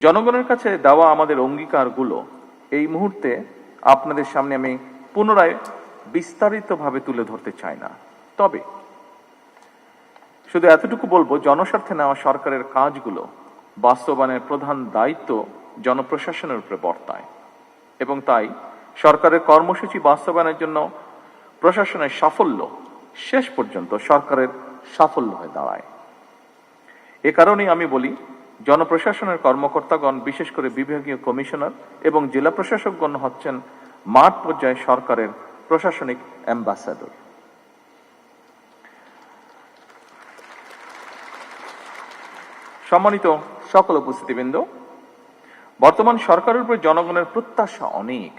জনগণের কাছে দেওয়া আমাদের অঙ্গীকারগুলো এই মুহূর্তে আপনাদের সামনে আমি পুনরায় বিস্তারিতভাবে তুলে ধরতে চাই না। তবে শুধু এতটুকু বলবো, জনস্বার্থে নেওয়া সরকারের কাজগুলো বাস্তবায়নের প্রধান দায়িত্ব জনপ্রশাসনের উপরে বর্তায় এবং তাই সরকারের কর্মসূচি বাস্তবায়নের জন্য প্রশাসনের সাফল্য শেষ পর্যন্ত সরকারের সাফল্য হয়ে দাঁড়ায়। এ কারণেই আমি বলি, জনপ্রশাসনের কর্মকর্তাগণ, বিশেষ করে বিভাগীয় কমিশনার এবং জেলা প্রশাসকগণ হচ্ছেন মাঠ পর্যায়ে সরকারের প্রশাসনিক অ্যাম্বাসাডর। সম্মানিত সকল উপস্থিতিবৃন্দ, বর্তমান সরকারের উপর জনগণের প্রত্যাশা অনেক।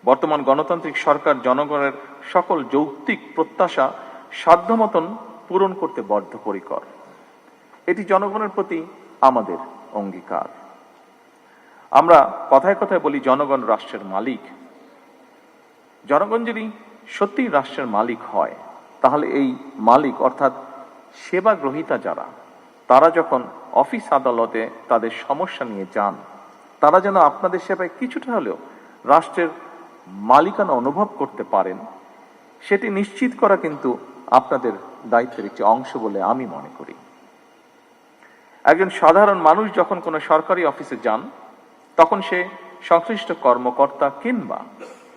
বর্তমান গণতান্ত্রিক সরকার জনগণের সকল যৌক্তিক প্রত্যাশা সাধ্যমতন পূরণ করতে বদ্ধপরিকর। এটি জনগণের প্রতি আমাদের অঙ্গীকার। আমরা কথায় কথায় বলি জনগণ রাষ্ট্রের মালিক। জনগণ যদি সত্যিই রাষ্ট্রের মালিক হয়, তাহলে এই মালিক অর্থাৎ সেবা গ্রহীতা যারা, তারা যখন অফিস আদালতে তাদের সমস্যা নিয়ে যান, তারা যেন আপনাদের সেবায় কিছুটা হলেও রাষ্ট্রের মালিকানা অনুভব করতে পারেন, সেটি নিশ্চিত করা কিন্তু আপনাদের দায়িত্বের একটি অংশ বলে আমি মনে করি। একজন সাধারণ মানুষ যখন কোনো সরকারি অফিসে যান, তখন সে সংশ্লিষ্ট কর্মকর্তা কিংবা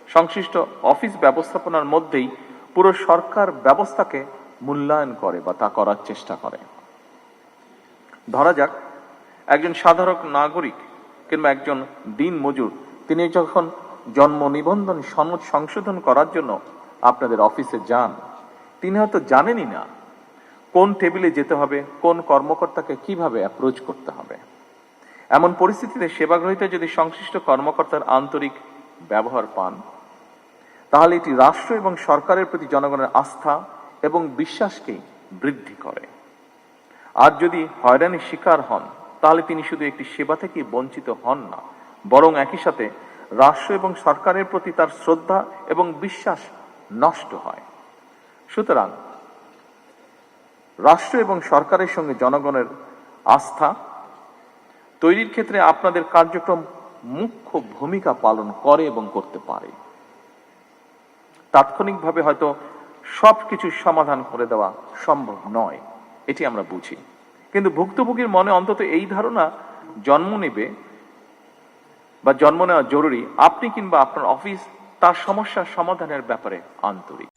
সংশ্লিষ্ট অফিস ব্যবস্থাপনার মধ্যেই পুরো সরকার ব্যবস্থাকে মূল্যায়ন করে বা তা করার চেষ্টা করে। ধরা যাক, একজন সাধারণ নাগরিক কিংবা একজন দিন মজুর, তিনি যখন জন্ম নিবন্ধন সনদ সংশোধন করার জন্য আপনাদের অফিসে যান, তিনি হয়তো জানেনই না কোন টেবিলে যেতে হবে, কোন কর্মকর্তাকে কিভাবে অ্যাপ্রোচ করতে হবে। এমন পরিস্থিতিতে সেবাগ্রহীতা যদি সংশ্লিষ্ট কর্মকর্তার আন্তরিক ব্যবহার পান, তাহলে এটি রাষ্ট্র এবং সরকারের প্রতি জনগণের আস্থা এবং বিশ্বাসকেই বৃদ্ধি করে। আর যদি হয়রানির শিকার হন, তাহলে তিনি শুধু একটি সেবা থেকে বঞ্চিত হন না, বরং একই সাথে রাষ্ট্র এবং সরকারের প্রতি তার শ্রদ্ধা এবং বিশ্বাস নষ্ট হয়। সুতরাং রাষ্ট্র এবং সরকারের সঙ্গে জনগণের আস্থা তৈরির ক্ষেত্রে আপনাদের কার্যক্রম মুখ্য ভূমিকা পালন করে এবং করতে পারে। তাৎক্ষণিকভাবে হয়তো সবকিছু সমাধান করে দেওয়া সম্ভব নয়, এটি আমরা বুঝি, কিন্তু ভুক্তভোগীর মনে অন্তত এই ধারণা জন্ম নেওয়া জরুরি, আপনি কিংবা আপনার অফিস তার সমস্যার সমাধানের ব্যাপারে আন্তরিক।